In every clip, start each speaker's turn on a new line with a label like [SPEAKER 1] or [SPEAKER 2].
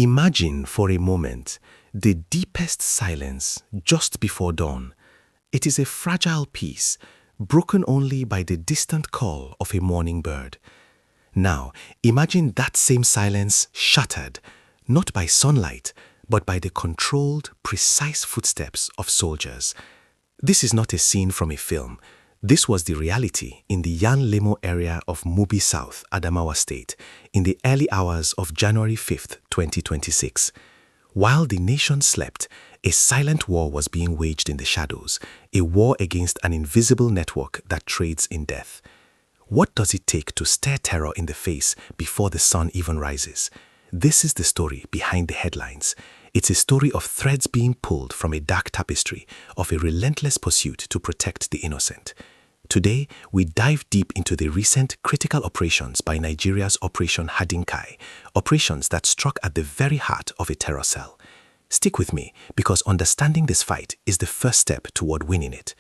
[SPEAKER 1] Imagine for a moment the deepest silence just before dawn. It is a fragile peace, broken only by the distant call of a morning bird. Now, imagine that same silence shattered, not by sunlight, but by the controlled, precise footsteps of soldiers. This is not a scene from a film. This was the reality in the Yan Lemo area of Mubi South, Adamawa State, in the early hours of January 5th, 2026. While the nation slept, a silent war was being waged in the shadows, a war against an invisible network that trades in death. What does it take to stare terror in the face before the sun even rises? This is the story behind the headlines. It's a story of threads being pulled from a dark tapestry, of a relentless pursuit to protect the innocent. Today, we dive deep into the recent critical operations by Nigeria's Operation HADIN KAI, operations that struck at the very heart of a terror cell. Stick with me, because understanding this fight is the first step toward winning it.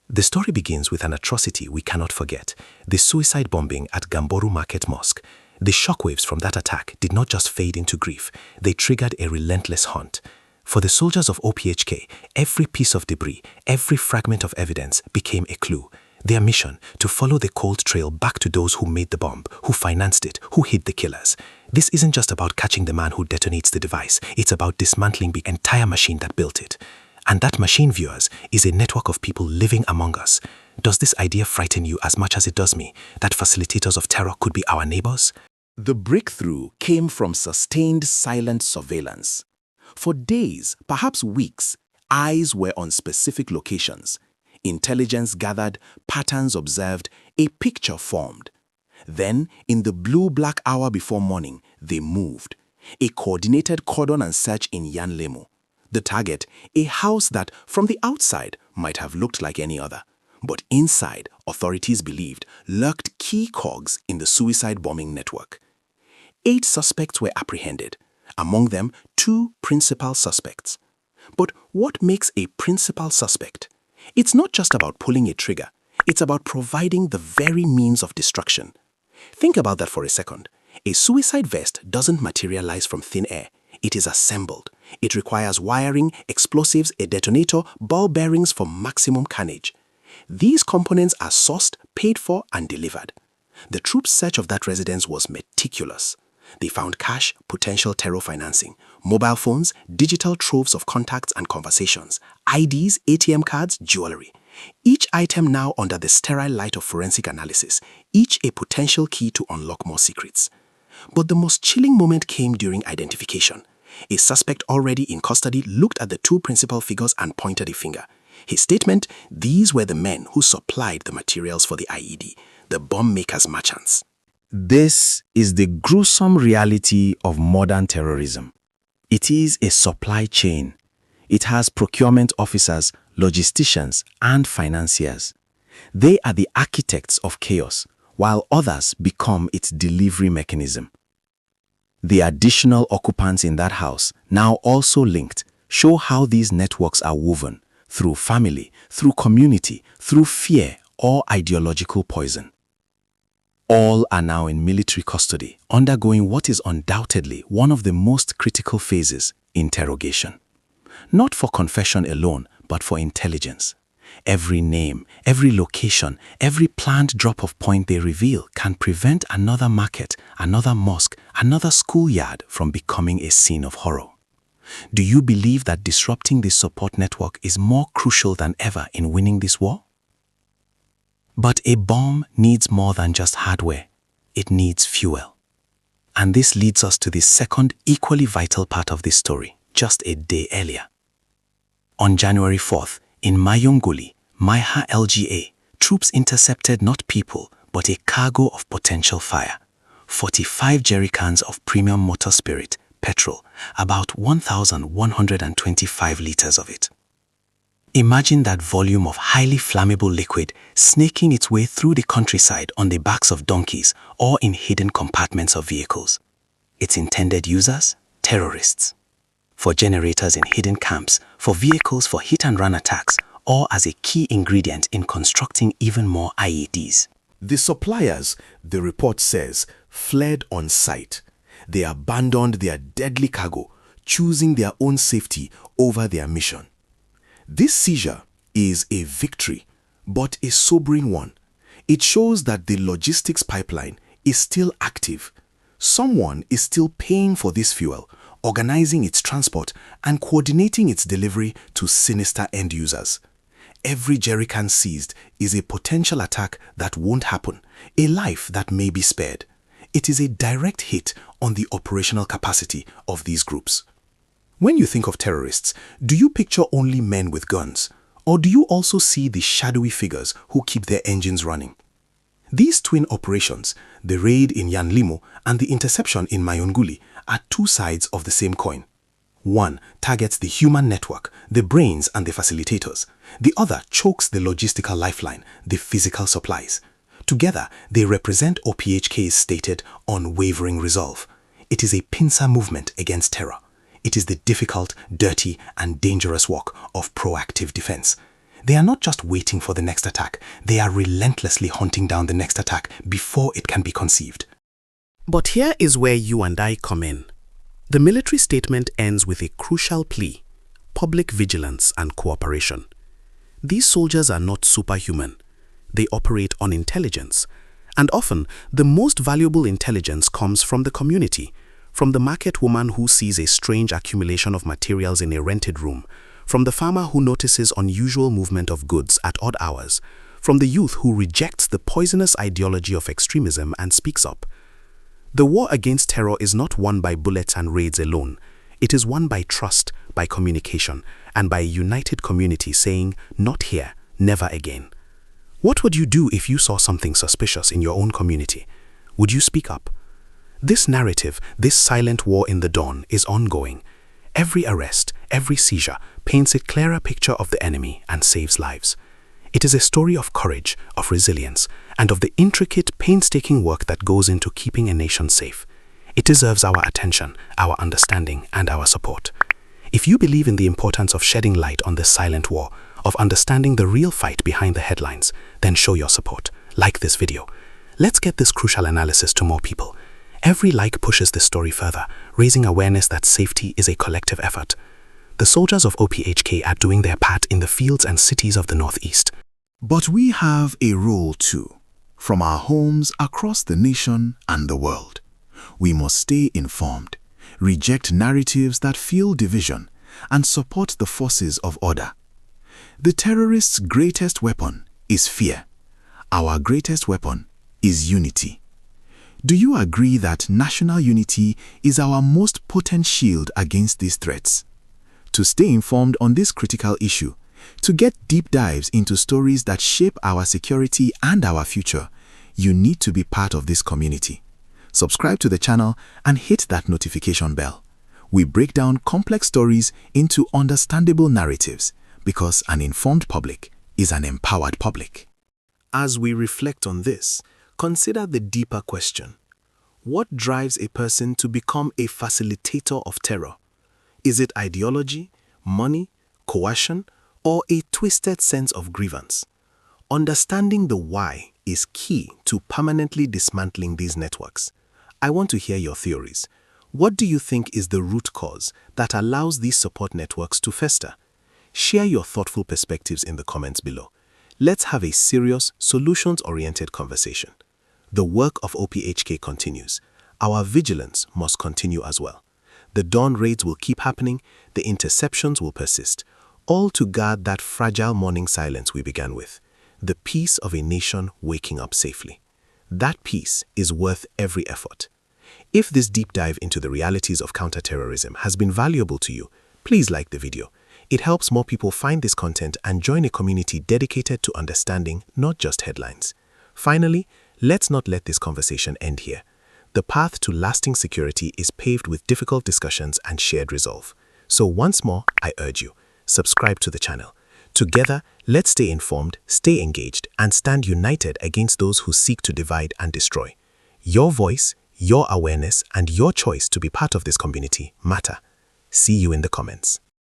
[SPEAKER 1] The story begins with an atrocity we cannot forget, the suicide bombing at Gamboru Market Mosque. The shockwaves from that attack did not just fade into grief, they triggered a relentless hunt. For the soldiers of OPHK, every piece of debris, every fragment of evidence became a clue. Their mission, to follow the cold trail back to those who made the bomb, who financed it, who hid the killers. This isn't just about catching the man who detonates the device, it's about dismantling the entire machine that built it. And that machine, viewers, is a network of people living among us. Does this idea frighten you as much as it does me, that facilitators of terror could be our neighbors?
[SPEAKER 2] The breakthrough came from sustained silent surveillance. For days, perhaps weeks, eyes were on specific locations. Intelligence gathered, patterns observed, a picture formed. Then, in the blue-black hour before morning, they moved. A coordinated cordon and search in Yan Lemo. The target, a house that, from the outside, might have looked like any other. But inside, authorities believed, lurked key cogs in the suicide bombing network. 8 suspects were apprehended, among them 2 principal suspects. But what makes a principal suspect? It's not just about pulling a trigger, it's about providing the very means of destruction. Think about that for a second. A suicide vest doesn't materialize from thin air. It is assembled. It requires wiring, explosives, a detonator, ball bearings for maximum carnage. These components are sourced, paid for, and delivered. The troops' search of that residence was meticulous. They found cash, potential terror financing, mobile phones, digital troves of contacts and conversations, IDs, ATM cards, jewelry. Each item now under the sterile light of forensic analysis, each a potential key to unlock more secrets. But the most chilling moment came during identification. A suspect already in custody looked at the 2 principal figures and pointed a finger. His statement, these were the men who supplied the materials for the IED, the bomb makers' merchants.
[SPEAKER 3] This is the gruesome reality of modern terrorism. It is a supply chain. It has procurement officers, logisticians, and financiers. They are the architects of chaos, while others become its delivery mechanism. The additional occupants in that house, now also linked, show how these networks are woven, through family, through community, through fear or ideological poison. All are now in military custody, undergoing what is undoubtedly one of the most critical phases, interrogation. Not for confession alone, but for intelligence. Every name, every location, every planned drop-off point they reveal can prevent another market, another mosque, another schoolyard from becoming a scene of horror. Do you believe that disrupting this support network is more crucial than ever in winning this war? But a bomb needs more than just hardware. It needs fuel. And this leads us to the second equally vital part of this story, just a day earlier. On January 4th, in Mayongoli, Maiha LGA, troops intercepted not people, but a cargo of potential fire. 45 jerrycans of premium motor spirit, petrol, about 1,125 liters of it. Imagine that volume of highly flammable liquid snaking its way through the countryside on the backs of donkeys or in hidden compartments of vehicles. Its intended users? Terrorists. For generators in hidden camps, for vehicles for hit-and-run attacks, or as a key ingredient in constructing even more IEDs.
[SPEAKER 2] The suppliers, the report says, fled on sight. They abandoned their deadly cargo, choosing their own safety over their mission. This seizure is a victory, but a sobering one. It shows that the logistics pipeline is still active. Someone is still paying for this fuel, organizing its transport and coordinating its delivery to sinister end users. Every jerrycan seized is a potential attack that won't happen, a life that may be spared. It is a direct hit on the operational capacity of these groups. When you think of terrorists, do you picture only men with guns? Or do you also see the shadowy figures who keep their engines running? These twin operations, the raid in Yanlimo and the interception in Mayunguli, are two sides of the same coin. One targets the human network, the brains and the facilitators. The other chokes the logistical lifeline, the physical supplies. Together, they represent OPHK's stated unwavering resolve. It is a pincer movement against terror. It is the difficult, dirty, and dangerous work of proactive defense. They are not just waiting for the next attack, they are relentlessly hunting down the next attack before it can be conceived.
[SPEAKER 3] But here is where you and I come in. The military statement ends with a crucial plea: public vigilance and cooperation. These soldiers are not superhuman. They operate on intelligence. And often, the most valuable intelligence comes from the community, from the market woman who sees a strange accumulation of materials in a rented room, from the farmer who notices unusual movement of goods at odd hours, from the youth who rejects the poisonous ideology of extremism and speaks up. The war against terror is not won by bullets and raids alone. It is won by trust, by communication, and by a united community saying, "Not here, never again." What would you do if you saw something suspicious in your own community? Would you speak up? This narrative, this silent war in the dawn, is ongoing. Every arrest, every seizure paints a clearer picture of the enemy and saves lives. It is a story of courage, of resilience, and of the intricate, painstaking work that goes into keeping a nation safe. It deserves our attention, our understanding, and our support. If you believe in the importance of shedding light on this silent war, of understanding the real fight behind the headlines, then show your support. Like this video. Let's get this crucial analysis to more people. Every like pushes this story further, raising awareness that safety is a collective effort. The soldiers of OPHK are doing their part in the fields and cities of the Northeast.
[SPEAKER 2] But we have a role too, from our homes across the nation and the world. We must stay informed, reject narratives that fuel division, and support the forces of order. The terrorists' greatest weapon is fear. Our greatest weapon is unity. Do you agree that national unity is our most potent shield against these threats? To stay informed on this critical issue, to get deep dives into stories that shape our security and our future, you need to be part of this community. Subscribe to the channel and hit that notification bell. We break down complex stories into understandable narratives because an informed public is an empowered public.
[SPEAKER 1] As we reflect on this, consider the deeper question. What drives a person to become a facilitator of terror? Is it ideology, money, coercion, or a twisted sense of grievance? Understanding the why is key to permanently dismantling these networks. I want to hear your theories. What do you think is the root cause that allows these support networks to fester? Share your thoughtful perspectives in the comments below. Let's have a serious, solutions-oriented conversation. The work of OPHK continues. Our vigilance must continue as well. The dawn raids will keep happening, the interceptions will persist, all to guard that fragile morning silence we began with, the peace of a nation waking up safely. That peace is worth every effort. If this deep dive into the realities of counter-terrorism has been valuable to you, please like the video. It helps more people find this content and join a community dedicated to understanding, not just headlines. Finally, let's not let this conversation end here. The path to lasting security is paved with difficult discussions and shared resolve. So once more, I urge you, subscribe to the channel. Together, let's stay informed, stay engaged, and stand united against those who seek to divide and destroy. Your voice, your awareness, and your choice to be part of this community matter. See you in the comments.